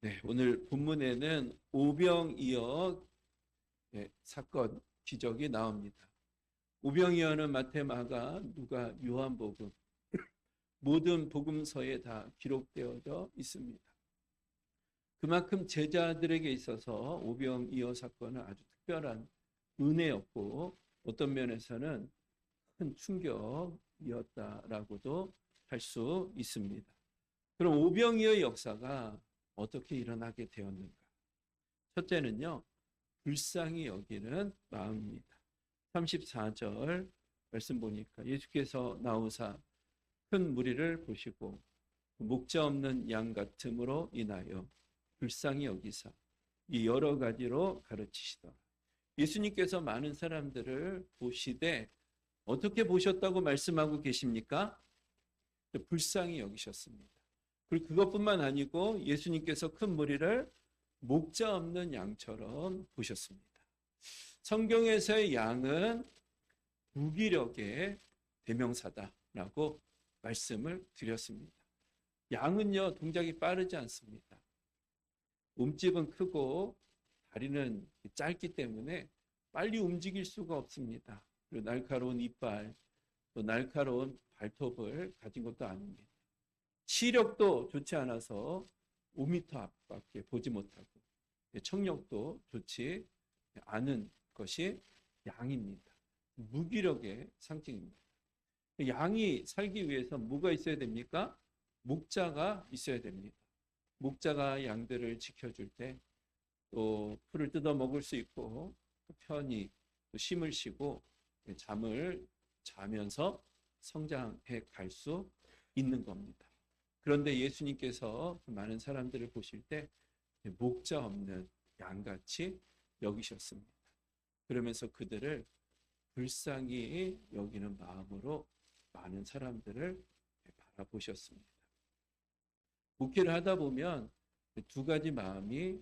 네, 오늘 본문에는 오병이어 사건, 기적이 나옵니다. 오병이어는 마태, 마가, 누가, 요한복음 모든 복음서에 다 기록되어져 있습니다. 그만큼 제자들에게 있어서 오병이어 사건은 아주 특별한 은혜였고 어떤 면에서는 큰 충격이었다라고도 할 수 있습니다. 그럼 오병이어의 역사가 어떻게 일어나게 되었는가? 첫째는요, 불쌍히 여기는 마음입니다. 34절 말씀 보니까 예수께서 나오사 큰 무리를 보시고 목자 없는 양 같음으로 인하여 불쌍히 여기사 이 여러 가지로 가르치시더라. 예수님께서 많은 사람들을 보시되 어떻게 보셨다고 말씀하고 계십니까? 불쌍히 여기셨습니다. 그리고 그것뿐만 아니고 예수님께서 큰 무리를 목자 없는 양처럼 보셨습니다. 성경에서의 양은 무기력의 대명사다라고 말씀을 드렸습니다. 양은요, 동작이 빠르지 않습니다. 몸집은 크고 다리는 짧기 때문에 빨리 움직일 수가 없습니다. 그리고 날카로운 이빨, 또 날카로운 발톱을 가진 것도 아닙니다. 시력도 좋지 않아서 5m 앞밖에 보지 못하고 청력도 좋지 않은 것이 양입니다. 무기력의 상징입니다. 양이 살기 위해서 뭐가 있어야 됩니까? 목자가 있어야 됩니다. 목자가 양들을 지켜줄 때 또 풀을 뜯어 먹을 수 있고 또 편히 또 힘을 쉬고 잠을 자면서 성장해 갈 수 있는 겁니다. 그런데 예수님께서 많은 사람들을 보실 때 목자 없는 양같이 여기셨습니다. 그러면서 그들을 불쌍히 여기는 마음으로 많은 사람들을 바라보셨습니다. 목회를 하다 보면 두 가지 마음이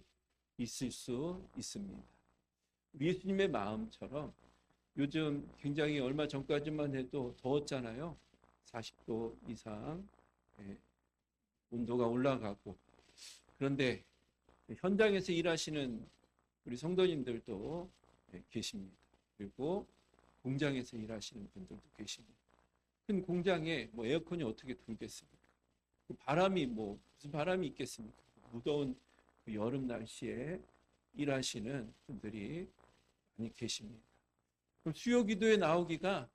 있을 수 있습니다. 예수님의 마음처럼 요즘 굉장히 얼마 전까지만 해도 더웠잖아요. 40도 이상 온도가 올라가고, 그런데 현장에서 일하시는 우리 성도님들도 계십니다. 그리고 공장에서 일하시는 분들도 계십니다. 큰 공장에 뭐 에어컨이 어떻게 돌겠습니까? 바람이 무슨 바람이 있겠습니까? 무더운 그 여름 날씨에 일하시는 분들이 많이 계십니다. 그럼 수요 기도에 나오기가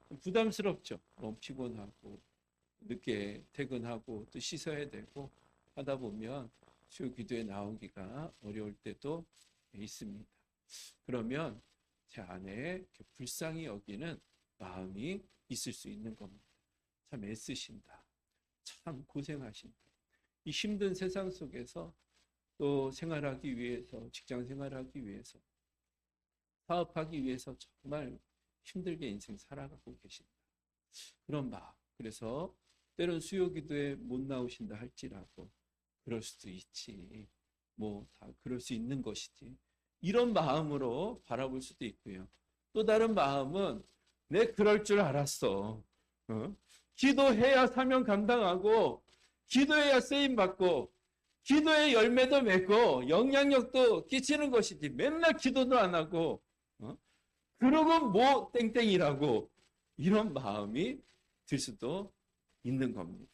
좀 부담스럽죠. 너무 피곤하고 늦게 퇴근하고 또 씻어야 되고 하다 보면 수요 기도에 나오기가 어려울 때도 있습니다. 그러면 제 안에 불쌍히 여기는 마음이 있을 수 있는 겁니다. 참 애쓰신다. 참 고생하신다. 이 힘든 세상 속에서 또 생활하기 위해서, 직장 생활하기 위해서, 사업하기 위해서 정말 힘들게 인생 살아가고 계신다. 그런 마음. 그래서 때론 수요 기도에 못 나오신다 할지라도 그럴 수도 있지. 다 그럴 수 있는 것이지. 이런 마음으로 바라볼 수도 있고요. 또 다른 마음은 내 그럴 줄 알았어. 기도해야 사명 감당하고 기도해야 쓰임 받고 기도의 열매도 맺고 영향력도 끼치는 것이지. 맨날 기도도 안 하고 그러고 뭐 땡땡이라고 이런 마음이 들 수도 있는 겁니다.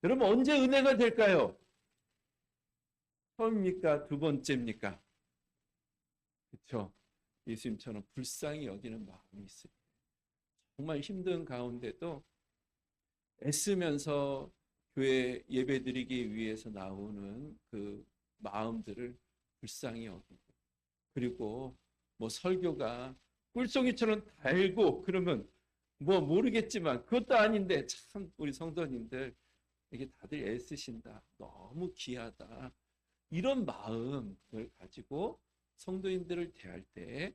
여러분 언제 은혜가 될까요? 처음입니까? 두 번째입니까? 그렇죠. 예수님처럼 불쌍히 여기는 마음이 있어요. 정말 힘든 가운데도 애쓰면서 교회 예배드리기 위해서 나오는 그 마음들을 불쌍히 여기고, 그리고 설교가 꿀송이처럼 달고 그러면 모르겠지만 그것도 아닌데 참 우리 성도님들 이게 다들 애쓰신다. 너무 귀하다. 이런 마음을 가지고 성도인들을 대할 때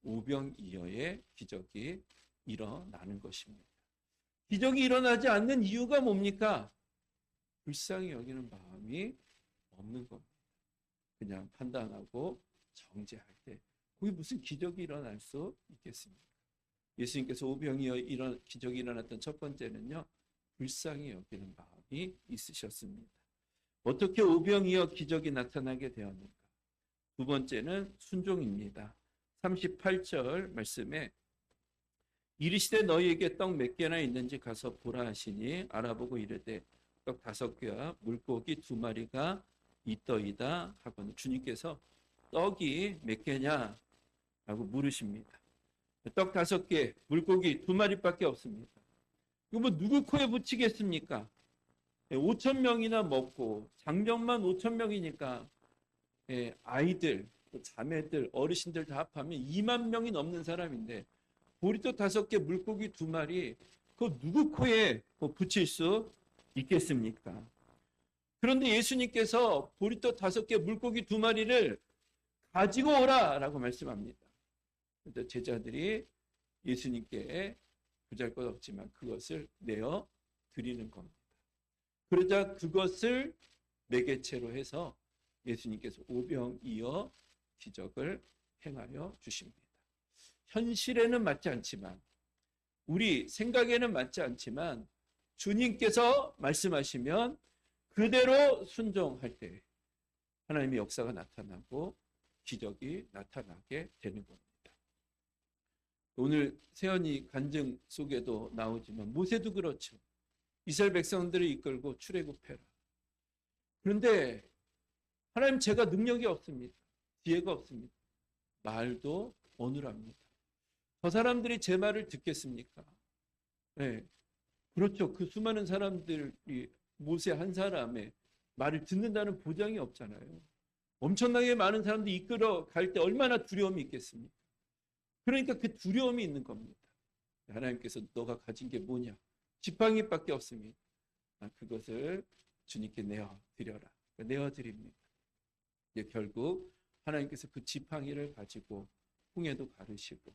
오병이어의 기적이 일어나는 것입니다. 기적이 일어나지 않는 이유가 뭡니까? 불쌍히 여기는 마음이 없는 겁니다. 그냥 판단하고 정죄할 때 거기 무슨 기적이 일어날 수 있겠습니까? 예수님께서 오병이어 기적이 일어났던 첫 번째는요, 불쌍히 여기는 마음이 있으셨습니다. 어떻게 오병이어 기적이 나타나게 되었는가? 두 번째는 순종입니다. 38절 말씀에 이르시되 너희에게 떡 몇 개나 있는지 가서 보라 하시니 알아보고 이르되 떡 5개와 물고기 2마리가 있더이다 하거늘 주님께서 떡이 몇 개냐 라고 물으십니다. 떡 5개, 물고기 2마리밖에 없습니다. 이거 뭐 누구 코에 붙이겠습니까? 5천 명이나 먹고 장정만 5천 명이니까 아이들, 자매들, 어르신들 다 합하면 2만 명이 넘는 사람인데 보리떡 5개, 물고기 2마리 그거 누구 코에 붙일 수 있겠습니까? 그런데 예수님께서 보리떡 5개, 물고기 2마리를 가지고 오라라고 말씀합니다. 그래서 제자들이 예수님께 보잘것 없지만 그것을 내어 드리는 겁니다. 그러자 그것을 매개체로 해서 예수님께서 오병이어 기적을 행하여 주십니다. 현실에는 맞지 않지만 우리 생각에는 맞지 않지만 주님께서 말씀하시면 그대로 순종할 때 하나님의 역사가 나타나고 기적이 나타나게 되는 겁니다. 오늘 세연이 간증 속에도 나오지만 모세도 그렇죠. 이스라엘 백성들을 이끌고 출애굽해라. 그런데 하나님 제가 능력이 없습니다. 지혜가 없습니다. 말도 어눌합니다. 저 사람들이 제 말을 듣겠습니까? 네. 그렇죠. 그 수많은 사람들이 모세 한 사람의 말을 듣는다는 보장이 없잖아요. 엄청나게 많은 사람들이 이끌어 갈 때 얼마나 두려움이 있겠습니까? 그러니까 그 두려움이 있는 겁니다. 하나님께서 너가 가진 게 뭐냐? 지팡이밖에 없습니다. 그것을 주님께 내어드려라. 내어드립니다. 결국 하나님께서 그 지팡이를 가지고 홍해도 가르시고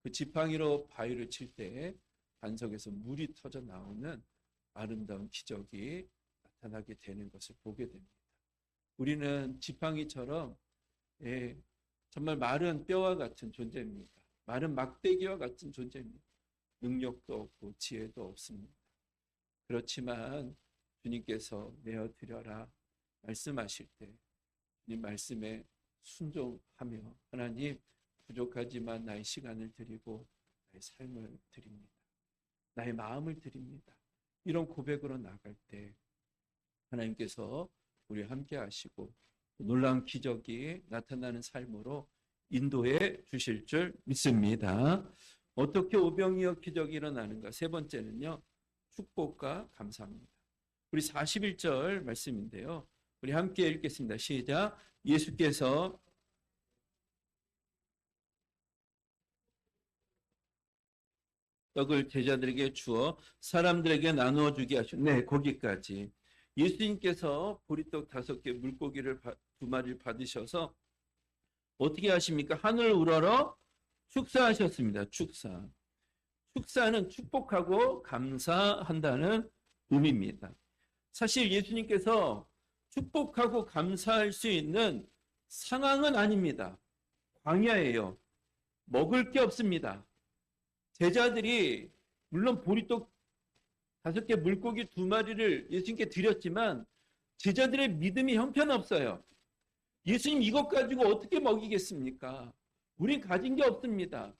그 지팡이로 바위를 칠 때 반석에서 물이 터져 나오는 아름다운 기적이 나타나게 되는 것을 보게 됩니다. 우리는 지팡이처럼 정말 마른 뼈와 같은 존재입니다. 마른 막대기와 같은 존재입니다. 능력도 없고 지혜도 없습니다. 그렇지만 주님께서 내어드려라 말씀하실 때 이 말씀에 순종하며 하나님 부족하지만 나의 시간을 드리고 나의 삶을 드립니다. 나의 마음을 드립니다. 이런 고백으로 나갈 때 하나님께서 우리 함께 하시고 놀라운 기적이 나타나는 삶으로 인도해 주실 줄 믿습니다. 어떻게 오병이어 기적이 일어나는가? 세 번째는요. 축복과 감사합니다. 우리 41절 말씀인데요. 우리 함께 읽겠습니다. 시작. 예수께서 떡을 제자들에게 주어 사람들에게 나누어 주게 하셨. 네, 거기까지. 예수님께서 보리떡 5개, 물고기를 2마리를 받으셔서 어떻게 하십니까? 하늘을 우러러 축사하셨습니다. 축사. 축사는 축복하고 감사한다는 의미입니다. 사실 예수님께서 축복하고 감사할 수 있는 상황은 아닙니다. 광야예요. 먹을 게 없습니다. 제자들이 물론 보리떡 5개, 물고기 2마리를 예수님께 드렸지만 제자들의 믿음이 형편없어요. 예수님 이것 가지고 어떻게 먹이겠습니까? 우린 가진 게 없습니다.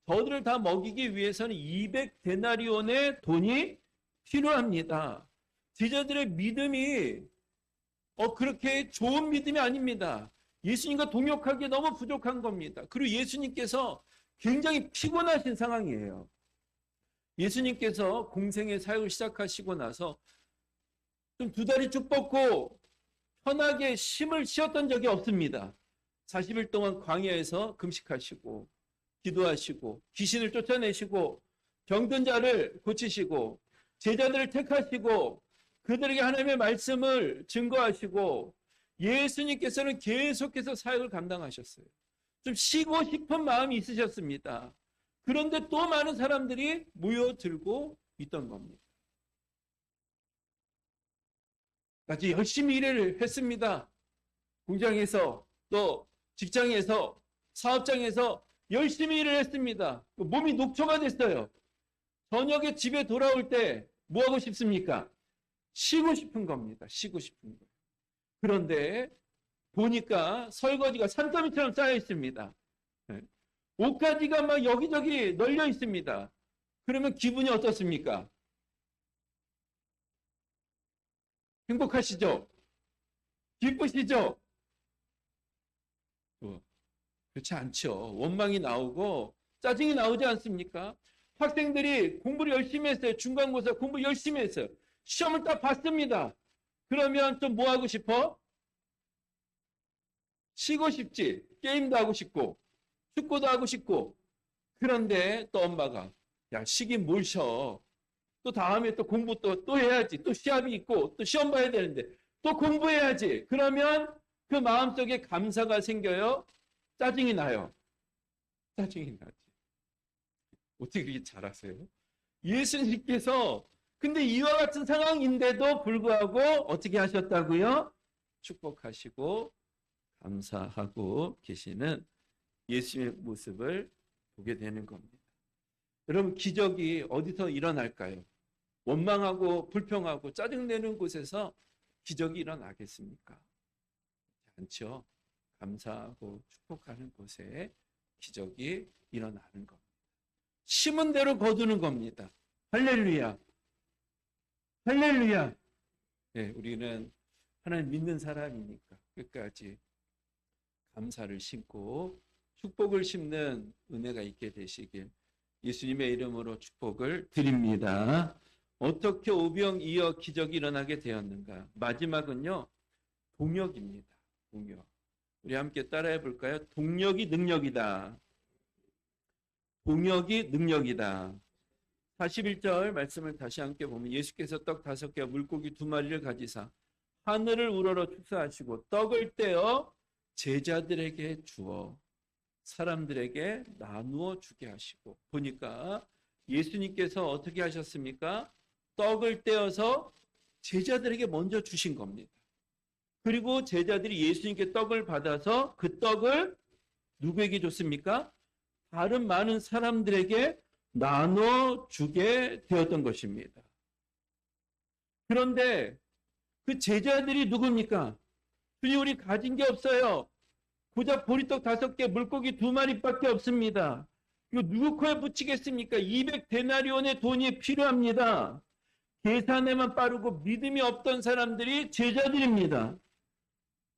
저들을 다 먹이기 위해서는 200데나리온의 돈이 필요합니다. 제자들의 믿음이 그렇게 좋은 믿음이 아닙니다. 예수님과 동역하기에 너무 부족한 겁니다. 그리고 예수님께서 굉장히 피곤하신 상황이에요. 예수님께서 공생의 사역을 시작하시고 나서 좀 2다리 쭉 뻗고 편하게 쉼을 쉬었던 적이 없습니다. 40일 동안 광야에서 금식하시고 기도하시고 귀신을 쫓아내시고 병든 자를 고치시고 제자들을 택하시고 그들에게 하나님의 말씀을 증거하시고 예수님께서는 계속해서 사역을 감당하셨어요. 좀 쉬고 싶은 마음이 있으셨습니다. 그런데 또 많은 사람들이 모여들고 있던 겁니다. 같이 열심히 일을 했습니다. 공장에서 또 직장에서 사업장에서 열심히 일을 했습니다. 몸이 녹초가 됐어요. 저녁에 집에 돌아올 때 뭐 하고 싶습니까? 쉬고 싶은 겁니다. 쉬고 싶은 거예요. 그런데 보니까 설거지가 산더미처럼 쌓여 있습니다. 네. 옷가지가 막 여기저기 널려 있습니다. 그러면 기분이 어떻습니까? 행복하시죠? 기쁘시죠? 그렇지 않죠. 원망이 나오고 짜증이 나오지 않습니까? 학생들이 공부를 열심히 했어요. 중간고사 공부 열심히 했어요. 시험을 딱 봤습니다. 그러면 좀 뭐 하고 싶어? 쉬고 싶지. 게임도 하고 싶고 축구도 하고 싶고. 그런데 또 엄마가 야, 쉬긴 뭘 쉬어. 또 다음에 또 공부 또 해야지. 또 시합이 있고 또 시험 봐야 되는데 또 공부해야지. 그러면 그 마음속에 감사가 생겨요? 짜증이 나요? 짜증이 나지. 어떻게 그렇게 잘하세요? 예수님께서 근데 이와 같은 상황인데도 불구하고 어떻게 하셨다고요? 축복하시고 감사하고 계시는 예수님의 모습을 보게 되는 겁니다. 여러분, 기적이 어디서 일어날까요? 원망하고 불평하고 짜증내는 곳에서 기적이 일어나겠습니까? 않죠. 감사하고 축복하는 곳에 기적이 일어나는 겁니다. 심은 대로 거두는 겁니다. 할렐루야. 할렐루야. 네, 우리는 하나님 믿는 사람이니까 끝까지 감사를 심고 축복을 심는 은혜가 있게 되시길 예수님의 이름으로 축복을 드립니다. 어떻게 오병이어 기적이 일어나게 되었는가? 마지막은요, 동력입니다. 동력. 우리 함께 따라해 볼까요? 동력이 능력이다. 동력이 능력이다. 41절 말씀을 다시 함께 보면 예수께서 떡 5개와 물고기 2마리를 가지사 하늘을 우러러 축사하시고 떡을 떼어 제자들에게 주어 사람들에게 나누어 주게 하시고 보니까 예수님께서 어떻게 하셨습니까? 떡을 떼어서 제자들에게 먼저 주신 겁니다. 그리고 제자들이 예수님께 떡을 받아서 그 떡을 누구에게 줬습니까? 다른 많은 사람들에게 나눠주게 되었던 것입니다. 그런데 그 제자들이 누굽니까? 주님, 우리 가진 게 없어요. 고작 보리떡 5개, 물고기 2마리밖에 없습니다. 이거 누구 코에 붙이겠습니까? 200데나리온의 돈이 필요합니다. 계산에만 빠르고 믿음이 없던 사람들이 제자들입니다.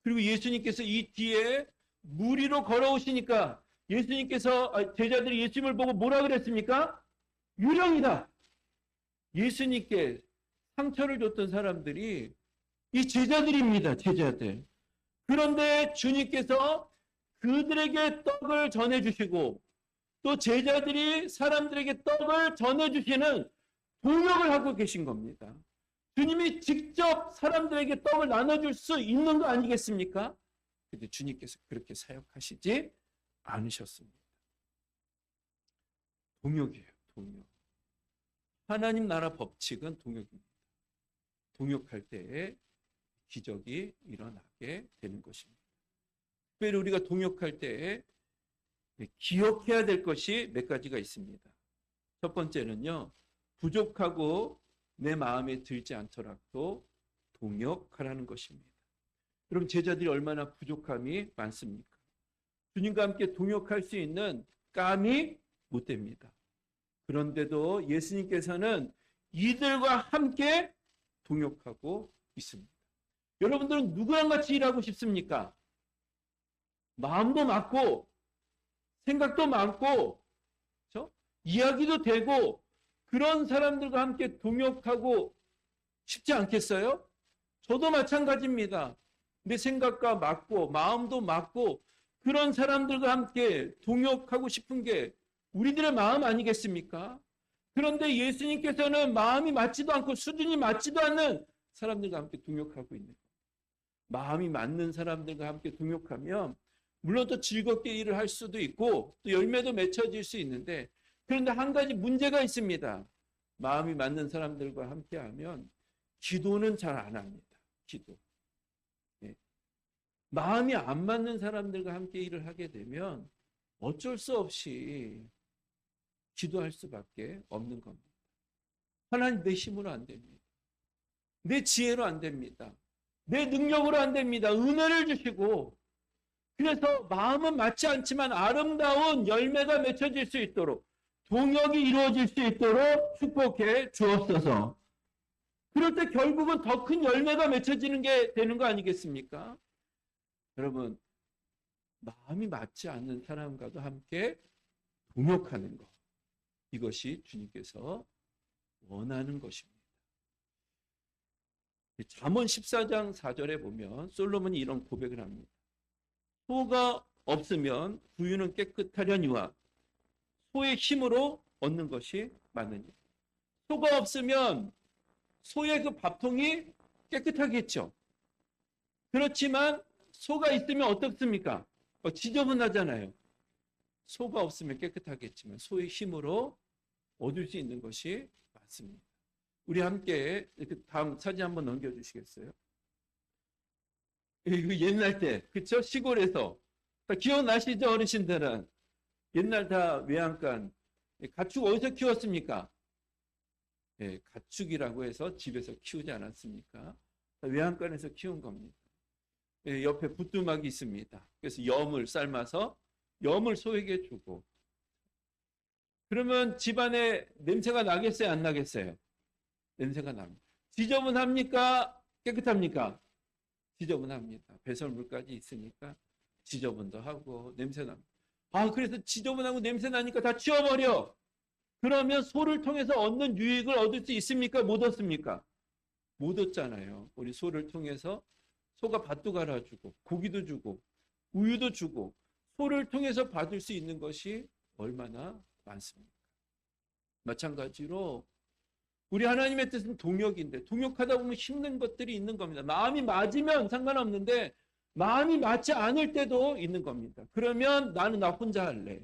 그리고 예수님께서 이 뒤에 무리로 걸어오시니까 예수님께서 제자들이 예수님을 보고 뭐라 그랬습니까? 유령이다. 예수님께 상처를 줬던 사람들이 이 제자들입니다. 제자들. 그런데 주님께서 그들에게 떡을 전해주시고 또 제자들이 사람들에게 떡을 전해주시는 동역을 하고 계신 겁니다. 주님이 직접 사람들에게 떡을 나눠줄 수 있는 거 아니겠습니까? 근데 주님께서 그렇게 사역하시지 않으셨습니다. 동역이에요. 동역. 하나님 나라 법칙은 동역입니다. 동역할 때에 기적이 일어나게 되는 것입니다. 특별히 우리가 동역할 때에 기억해야 될 것이 몇 가지가 있습니다. 첫 번째는요, 부족하고 내 마음에 들지 않더라도 동역하라는 것입니다. 여러분, 제자들이 얼마나 부족함이 많습니까? 주님과 함께 동역할 수 있는 깜이 못 됩니다. 그런데도 예수님께서는 이들과 함께 동역하고 있습니다. 여러분들은 누구랑 같이 일하고 싶습니까? 마음도 맞고 생각도 많고 그렇죠? 이야기도 되고 그런 사람들과 함께 동역하고 싶지 않겠어요? 저도 마찬가지입니다. 내 생각과 맞고 마음도 맞고 그런 사람들과 함께 동역하고 싶은 게 우리들의 마음 아니겠습니까? 그런데 예수님께서는 마음이 맞지도 않고 수준이 맞지도 않는 사람들과 함께 동역하고 있는 거예요. 마음이 맞는 사람들과 함께 동역하면 물론 또 즐겁게 일을 할 수도 있고 또 열매도 맺혀질 수 있는데 그런데 한 가지 문제가 있습니다. 마음이 맞는 사람들과 함께하면 기도는 잘 안 합니다. 기도. 네. 마음이 안 맞는 사람들과 함께 일을 하게 되면 어쩔 수 없이 기도할 수밖에 없는 겁니다. 하나님 내 힘으로 안 됩니다. 내 지혜로 안 됩니다. 내 능력으로 안 됩니다. 은혜를 주시고, 그래서 마음은 맞지 않지만 아름다운 열매가 맺혀질 수 있도록, 동역이 이루어질 수 있도록 축복해 주옵소서. 그럴 때 결국은 더 큰 열매가 맺혀지는 게 되는 거 아니겠습니까? 여러분, 마음이 맞지 않는 사람과도 함께 동역하는 것, 이것이 주님께서 원하는 것입니다. 잠언 14장 4절에 보면 솔로몬이 이런 고백을 합니다. 소가 없으면 구유는 깨끗하려니와 소의 힘으로 얻는 것이 많으니. 소가 없으면 소의 그 밥통이 깨끗하겠죠. 그렇지만 소가 있으면 어떻습니까? 지저분하잖아요. 소가 없으면 깨끗하겠지만 소의 힘으로 얻을 수 있는 것이 많습니다. 우리 함께 다음 사진 한번 넘겨주시겠어요? 이거 옛날 때, 그쵸? 시골에서. 다 기억나시죠, 어르신들은? 옛날 다 외양간. 가축 어디서 키웠습니까? 예, 가축이라고 해서 집에서 키우지 않았습니까? 외양간에서 키운 겁니다. 예, 옆에 부뚜막이 있습니다. 그래서 염을 삶아서 염을 소에게 주고. 그러면 집안에 냄새가 나겠어요? 안 나겠어요? 냄새가 납니다. 지저분합니까? 깨끗합니까? 지저분합니다. 배설물까지 있으니까 지저분도 하고 냄새 납니다. 그래서 지저분하고 냄새 나니까 다 치워버려. 그러면 소를 통해서 얻는 유익을 얻을 수 있습니까? 못 얻습니까? 못 얻잖아요. 우리 소를 통해서 소가 밭도 갈아주고 고기도 주고 우유도 주고 소를 통해서 받을 수 있는 것이 얼마나 많습니까? 마찬가지로 우리 하나님의 뜻은 동역인데 동역하다 보면 힘든 것들이 있는 겁니다. 마음이 맞으면 상관없는데 마음이 맞지 않을 때도 있는 겁니다. 그러면 나는 나 혼자 할래.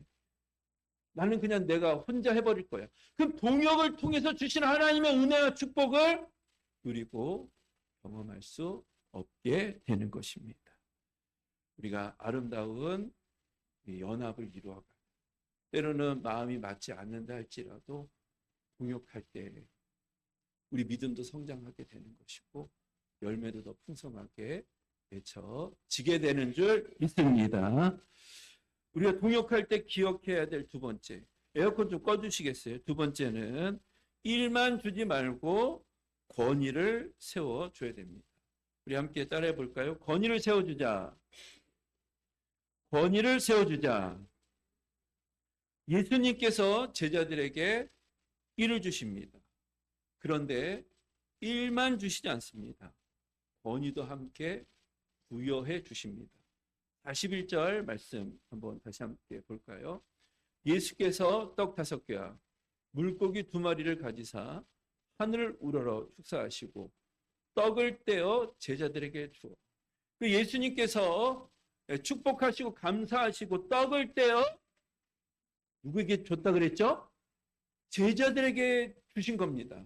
나는 그냥 내가 혼자 해버릴 거야. 그럼 동역을 통해서 주신 하나님의 은혜와 축복을 누리고 경험할 수 없게 되는 것입니다. 우리가 아름다운 연합을 이루어가요. 때로는 마음이 맞지 않는다 할지라도 동역할 때 우리 믿음도 성장하게 되는 것이고 열매도 더 풍성하게 맺혀지게 되는 줄 믿습니다. 우리가 동역할 때 기억해야 될 두 번째, 에어컨 좀 꺼주시겠어요? 두 번째는 일만 주지 말고 권위를 세워줘야 됩니다. 우리 함께 따라해 볼까요? 권위를 세워주자. 권위를 세워주자. 예수님께서 제자들에게 일을 주십니다. 그런데 일만 주시지 않습니다. 권위도 함께 부여해 주십니다. 41절 말씀 한번 다시 함께 볼까요? 예수께서 떡 5개와 물고기 2마리를 가지사 하늘을 우러러 축사하시고 떡을 떼어 제자들에게 주어. 그 예수님께서 축복하시고 감사하시고 떡을 떼어 누구에게 줬다 그랬죠? 제자들에게 주신 겁니다.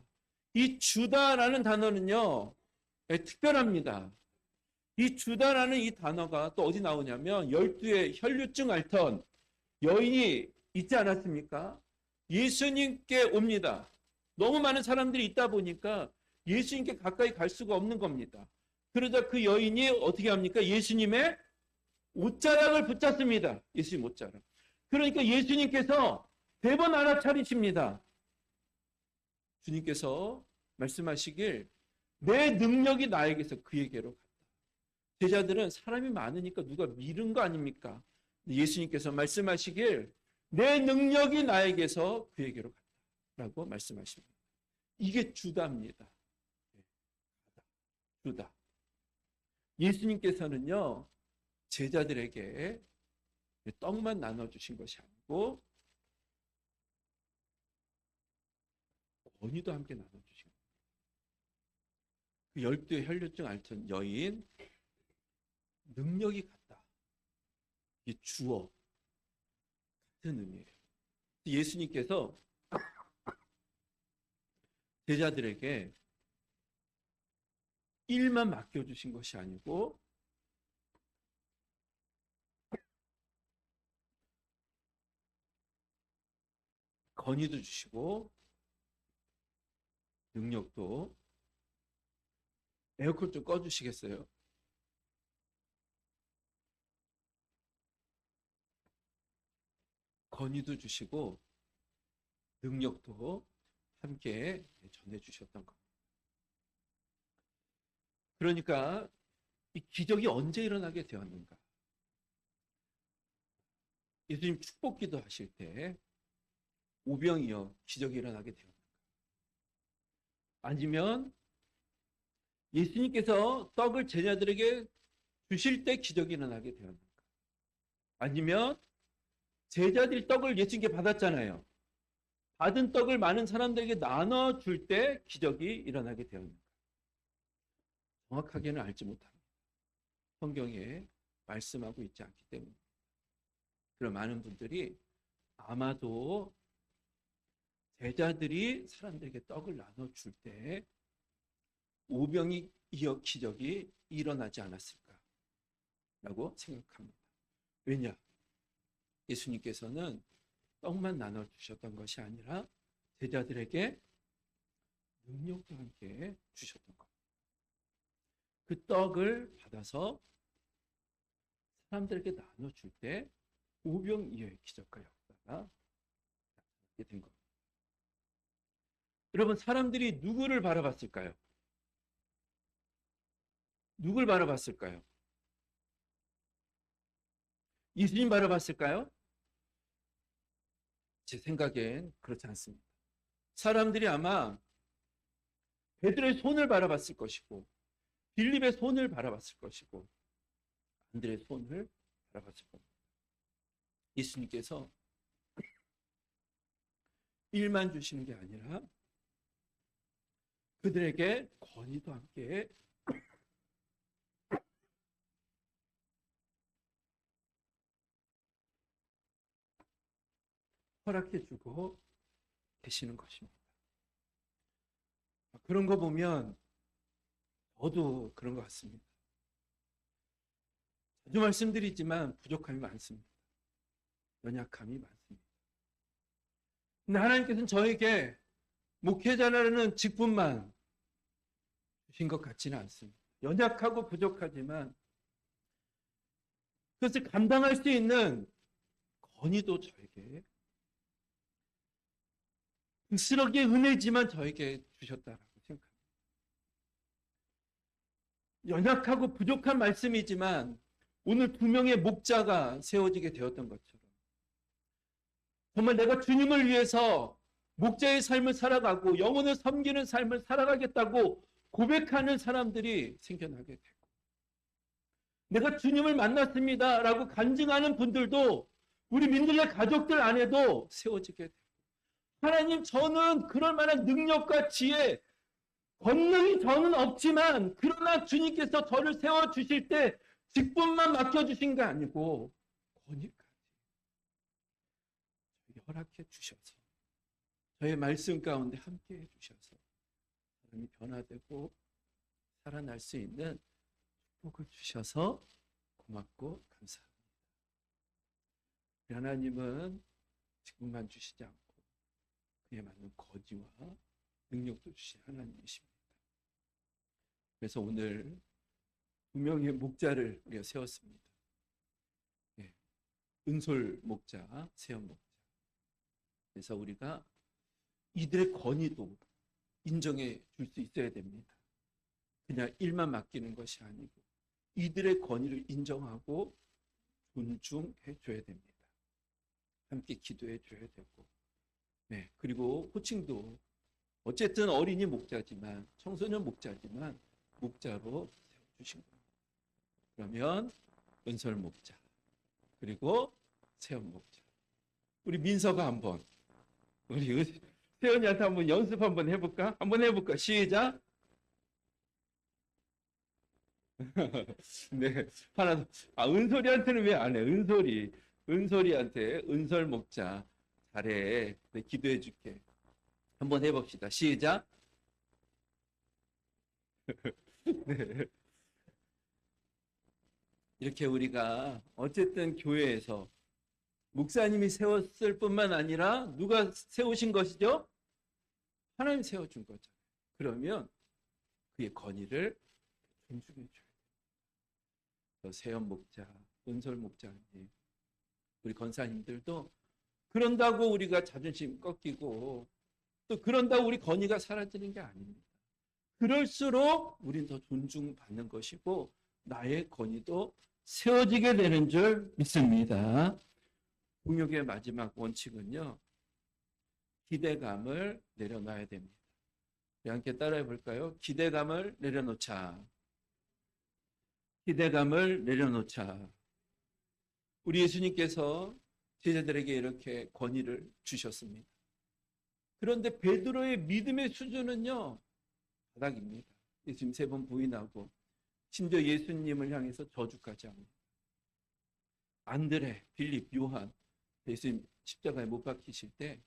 이 주다라는 단어는요, 특별합니다. 이 주다라는 이 단어가 또 어디 나오냐면 12의 혈류증 앓던 여인이 있지 않았습니까? 예수님께 옵니다. 너무 많은 사람들이 있다 보니까 예수님께 가까이 갈 수가 없는 겁니다. 그러자 그 여인이 어떻게 합니까? 예수님의 옷자락을 붙잡습니다. 예수님 옷자락. 그러니까 예수님께서 대번 알아차리십니다. 주님께서 말씀하시길 내 능력이 나에게서 그에게로 갔다. 제자들은 사람이 많으니까 누가 미룬 거 아닙니까? 예수님께서 말씀하시길 내 능력이 나에게서 그에게로 갔다 라고 말씀하십니다. 이게 주다입니다. 주다. 예수님께서는요 제자들에게 떡만 나눠주신 것이 아니고 권위도 함께 나눠주신 거예요. 그 12의 혈류증 앓던 여인 능력이 같다. 이게 주어 같은 의미예요. 예수님께서 제자들에게 일만 맡겨주신 것이 아니고 권위도 주시고 능력도. 에어컨 좀 꺼주시겠어요? 권위도 주시고 능력도 함께 전해주셨던 것. 그러니까 이 기적이 언제 일어나게 되었는가? 예수님 축복기도 하실 때 오병이어 기적이 일어나게 되었는가? 아니면 예수님께서 떡을 제자들에게 주실 때 기적이 일어나게 되었는가? 아니면 제자들이 떡을 예수님께 받았잖아요. 받은 떡을 많은 사람들에게 나눠줄 때 기적이 일어나게 되었는가? 정확하게는 알지 못합니다. 성경에 말씀하고 있지 않기 때문에. 그런 많은 분들이 아마도 제자들이 사람들에게 떡을 나눠줄 때 오병이 이어 기적이 일어나지 않았을까라고 생각합니다. 왜냐? 예수님께서는 떡만 나눠주셨던 것이 아니라 제자들에게 능력도 함께 주셨던 것. 그 떡을 받아서 사람들에게 나눠줄 때 오병이어의 기적과 역사가 나타나게 된 겁니다. 여러분, 사람들이 누구를 바라봤을까요? 누굴 바라봤을까요? 예수님 바라봤을까요? 제 생각엔 그렇지 않습니다. 사람들이 아마 베드로의 손을 바라봤을 것이고 빌립의 손을 바라봤을 것이고 안드레의 손을 바라봤을 겁니다. 예수님께서 일만 주시는 게 아니라 그들에게 권위도 함께 허락해 주고 계시는 것입니다. 그런 거 보면 저도 그런 것 같습니다. 자주 말씀드리지만 부족함이 많습니다. 연약함이 많습니다. 근데 하나님께서는 저에게 목회자라는 직분만 주신 것 같지는 않습니다. 연약하고 부족하지만 그것을 감당할 수 있는 권위도 저에게 극스럽게 은혜지만 저에게 주셨다라고 생각합니다. 연약하고 부족한 말씀이지만 오늘 2명의 목자가 세워지게 되었던 것처럼 정말 내가 주님을 위해서 목자의 삶을 살아가고 영혼을 섬기는 삶을 살아가겠다고 고백하는 사람들이 생겨나게 되고 내가 주님을 만났습니다라고 간증하는 분들도 우리 민들레 가족들 안에도 세워지게 되고 하나님, 저는 그럴 만한 능력과 지혜, 권능이 저는 없지만 그러나 주님께서 저를 세워주실 때 직분만 맡겨주신 게 아니고 권위까지 허락해 주셔서 저의 말씀 가운데 함께 해주셔서 사람이 변화되고 살아날 수 있는 축복을 주셔서 고맙고 감사합니다. 하나님은 직분만 주시지 않고 그에 맞는 거지와 능력도 주신 하나님이십니다. 그래서 오늘 2명의 목자를 우리가 세웠습니다. 네. 은솔 목자, 세연 목자. 그래서 우리가 이들의 권위도 인정해 줄 수 있어야 됩니다. 그냥 일만 맡기는 것이 아니고 이들의 권위를 인정하고 존중해 줘야 됩니다. 함께 기도해 줘야 되고 네, 그리고 호칭도 어쨌든 어린이 목자지만 청소년 목자지만 목자로 세워주신 겁니다. 그러면 은솔 목자 그리고 세연 목자 우리 민서가 한번 우리 세연이한테 한번 연습 한번 해볼까? 한번 해볼까? 시작. 네, 하나 은솔이한테는 왜 안 해? 은솔이한테 은솔 목자 잘해. 네, 기도해 줄게. 한번 해봅시다. 시작. 네. 이렇게 우리가 어쨌든 교회에서 목사님이 세웠을 뿐만 아니라 누가 세우신 것이죠? 하나님 세워준 거죠. 그러면 그의 권위를 존중해 줘야 돼요. 세연 목자, 은솔 목자님, 우리 권사님들도 그런다고 우리가 자존심 꺾이고 또 그런다고 우리 권위가 사라지는 게 아닙니다. 그럴수록 우리는 더 존중받는 것이고 나의 권위도 세워지게 되는 줄 믿습니다. 공육의 마지막 원칙은요. 기대감을 내려놔야 됩니다. 함께 따라해 볼까요? 기대감을 내려놓자. 기대감을 내려놓자. 우리 예수님께서 제자들에게 이렇게 권위를 주셨습니다. 그런데 베드로의 믿음의 수준은요. 바닥입니다. 예수님 3번 부인하고 심지어 예수님을 향해서 저주까지 합니다. 안드레, 빌립, 요한 예수님 십자가에 못 박히실 때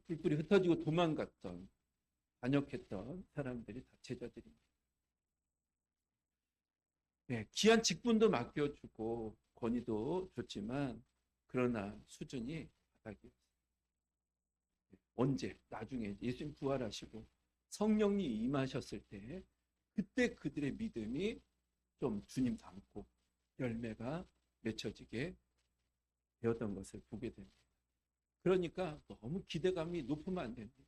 뿔뿔이 흩어지고 도망갔던 반역했던 사람들이 다 제자들입니다. 귀한 직분도 맡겨주고 권위도 줬지만 그러나 수준이 바닥이었어요. 언제? 나중에 예수님 부활하시고 성령이 임하셨을 때 그때 그들의 믿음이 좀 주님 닮고 열매가 맺혀지게 되었던 것을 보게 됩니다. 그러니까 너무 기대감이 높으면 안 됩니다.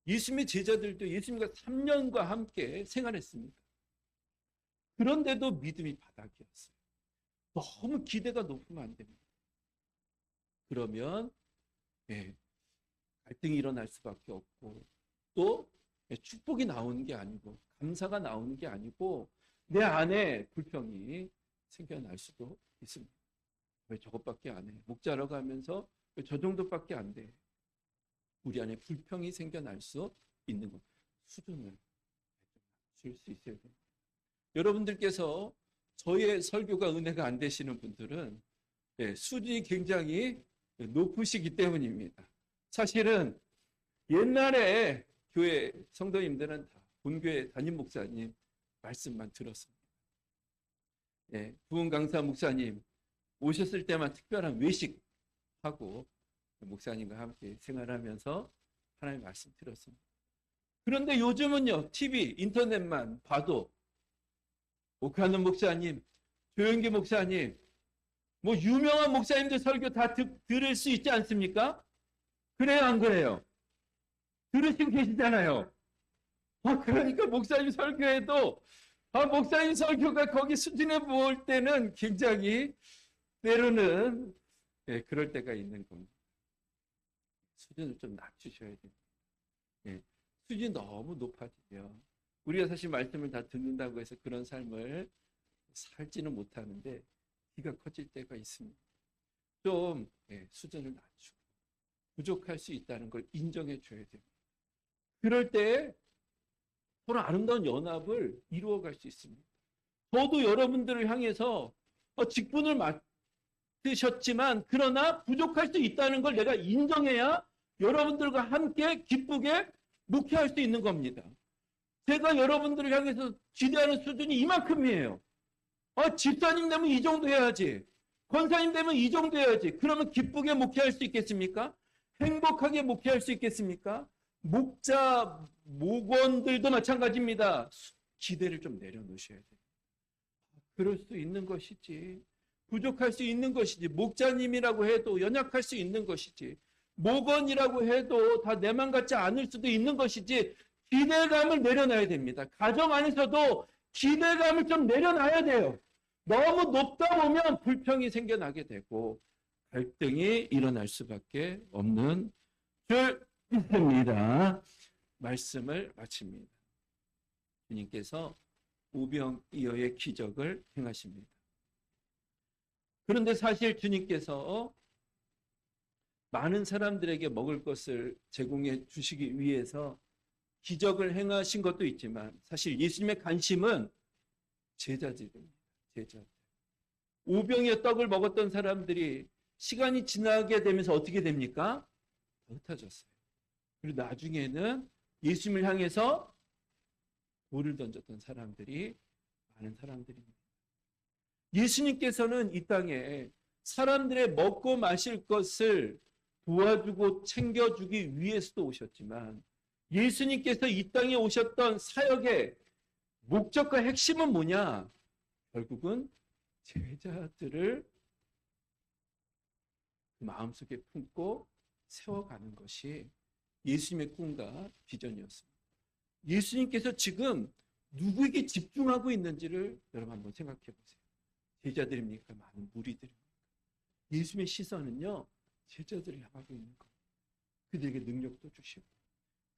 예수님의 제자들도 예수님과 3년과 함께 생활했습니다. 그런데도 믿음이 바닥이었어요. 너무 기대가 높으면 안 됩니다. 그러면 갈등이 일어날 수밖에 없고 또 축복이 나오는 게 아니고 감사가 나오는 게 아니고 내 안에 불평이 생겨날 수도 있습니다. 왜 저것밖에 안 해? 목자러 가면서 왜 저 정도밖에 안 돼? 우리 안에 불평이 생겨날 수 있는 것. 수준을 줄 수 있어야 됩니다. 여러분들께서 저의 설교가 은혜가 안 되시는 분들은 수준이 굉장히 높으시기 때문입니다. 사실은 옛날에 교회 성도님들은 다 본교회 담임 목사님 말씀만 들었습니다. 부흥 강사 목사님 오셨을 때만 특별한 외식하고 목사님과 함께 생활하면서 하나님의 말씀 들었습니다. 그런데 요즘은요, TV, 인터넷만 봐도 오카는 목사님, 조영기 목사님, 뭐 유명한 목사님들 설교 다 들을 수 있지 않습니까? 그래요, 안 그래요? 들으시고 계시잖아요. 그러니까 목사님 설교에도 목사님 설교가 거기 수준에 볼 때는 굉장히 때로는 그럴 때가 있는 겁니다. 수준을 좀 낮추셔야 됩니다. 수준이 너무 높아지면 우리가 사실 말씀을 다 듣는다고 해서 그런 삶을 살지는 못하는데 기가 커질 때가 있습니다. 좀 수준을 낮추고 부족할 수 있다는 걸 인정해 줘야 됩니다. 그럴 때 서로 아름다운 연합을 이루어갈 수 있습니다. 저도 여러분들을 향해서 직분을 맡으셨지만 그러나 부족할 수 있다는 걸 내가 인정해야 여러분들과 함께 기쁘게 목회할 수 있는 겁니다. 제가 여러분들을 향해서 기대하는 수준이 이만큼이에요. 집사님 되면 이 정도 해야지. 권사님 되면 이 정도 해야지. 그러면 기쁘게 목회할 수 있겠습니까? 행복하게 목회할 수 있겠습니까? 목자, 목원들도 마찬가지입니다. 기대를 좀 내려놓으셔야 돼요. 그럴 수 있는 것이지. 부족할 수 있는 것이지. 목자님이라고 해도 연약할 수 있는 것이지. 목원이라고 해도 다 내 맘 같지 않을 수도 있는 것이지. 기대감을 내려놔야 됩니다. 가정 안에서도 기대감을 좀 내려놔야 돼요. 너무 높다 보면 불평이 생겨나게 되고 갈등이 일어날 수밖에 없는 줄 믿습니다. 말씀을 마칩니다. 주님께서 오병이어의 기적을 행하십니다. 그런데 사실 주님께서 많은 사람들에게 먹을 것을 제공해 주시기 위해서 기적을 행하신 것도 있지만 사실 예수님의 관심은 제자들입니다. 제자들. 오병이어 떡을 먹었던 사람들이 시간이 지나게 되면서 어떻게 됩니까? 흩어졌어요. 그리고 나중에는 예수님을 향해서 돌을 던졌던 사람들이 많은 사람들입니다. 예수님께서는 이 땅에 사람들의 먹고 마실 것을 도와주고 챙겨주기 위해서도 오셨지만 예수님께서 이 땅에 오셨던 사역의 목적과 핵심은 뭐냐? 결국은 제자들을 그 마음속에 품고 세워가는 것이 예수님의 꿈과 비전이었습니다. 예수님께서 지금 누구에게 집중하고 있는지를 여러분 한번 생각해 보세요. 제자들입니까? 많은 무리들입니까? 예수님의 시선은요, 제자들을 향하고 있는 거예요. 그들에게 능력도 주시고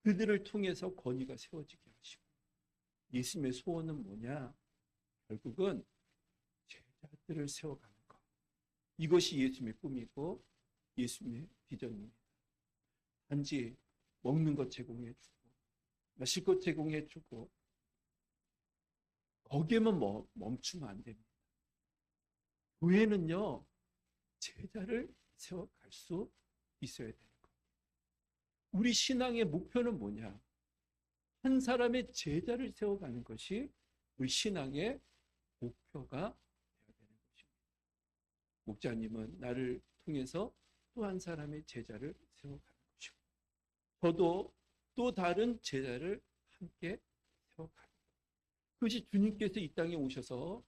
그들을 통해서 권위가 세워지게 하시고, 예수님의 소원은 뭐냐? 결국은 제자들을 세워가는 것. 이것이 예수님의 꿈이고 예수님의 비전입니다. 단지 먹는 것 제공해주고 마실 것 제공해주고 거기에만 멈추면 안 됩니다. 교회는요, 제자를 세워갈 수 있어야 되는 거예요. 우리 신앙의 목표는 뭐냐? 한 사람의 제자를 세워가는 것이 우리 신앙의 목표가 되어야 되는 것입니다. 목자님은 나를 통해서 또 한 사람의 제자를 세워가는 것이고, 저도 또 다른 제자를 함께 세워가는 것. 그것이 주님께서 이 땅에 오셔서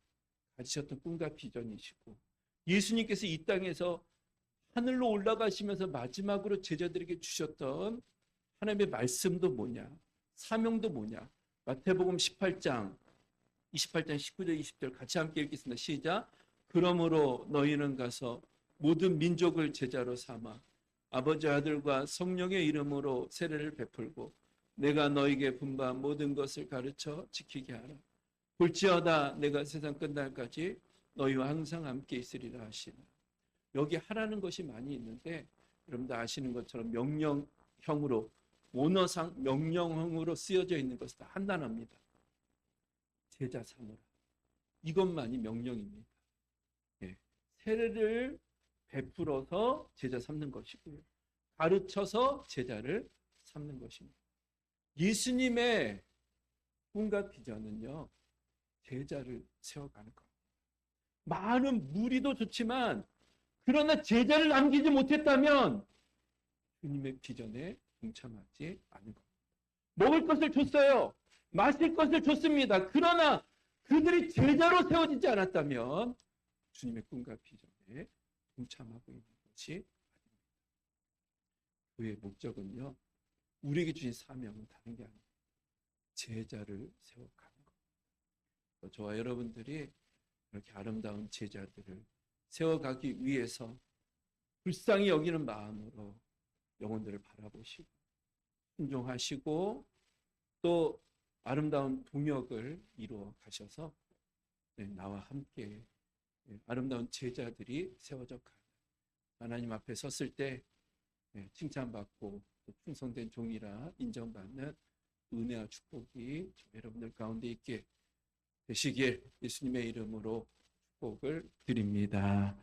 가지셨던 꿈과 비전이시고, 예수님께서 이 땅에서 하늘로 올라가시면서 마지막으로 제자들에게 주셨던 하나님의 말씀도 뭐냐? 사명도 뭐냐? 마태복음 18장 19절 20절 같이 함께 읽겠습니다. 시작. 그러므로 너희는 가서 모든 민족을 제자로 삼아 아버지 아들과 성령의 이름으로 세례를 베풀고 내가 너희에게 분부한 모든 것을 가르쳐 지키게 하라. 볼지어다 내가 세상 끝날까지 너희와 항상 함께 있으리라 하시나. 여기 하라는 것이 많이 있는데 여러분들 아시는 것처럼 명령형으로, 원어상 명령형으로 쓰여져 있는 것은 다 한 단어입니다. 제자 삼으라. 이것만이 명령입니다. 예. 세례를 베풀어서 제자 삼는 것이고요. 가르쳐서 제자를 삼는 것입니다. 예수님의 꿈과 비전은요, 제자를 세워가는 겁니다. 많은 무리도 좋지만 그러나 제자를 남기지 못했다면 주님의 비전에 동참하지 않은 겁니다. 먹을 것을 줬어요. 마실 것을 줬습니다. 그러나 그들이 제자로 세워지지 않았다면 주님의 꿈과 비전에 동참하고 있는 것이 아닙니다. 그의 목적은요, 우리에게 주신 사명은 다른 게 아닙니다. 제자를 세워가는 겁니다. 저와 여러분들이 이렇게 아름다운 제자들을 세워가기 위해서 불쌍히 여기는 마음으로 영혼들을 바라보시고 순종하시고 또 아름다운 동역을 이루어 가셔서 나와 함께 아름다운 제자들이 세워져 가는, 하나님 앞에 섰을 때 칭찬받고 충성된 종이라 인정받는 은혜와 축복이 여러분들 가운데 있게 되시길 예수님의 이름으로 축복을 드립니다.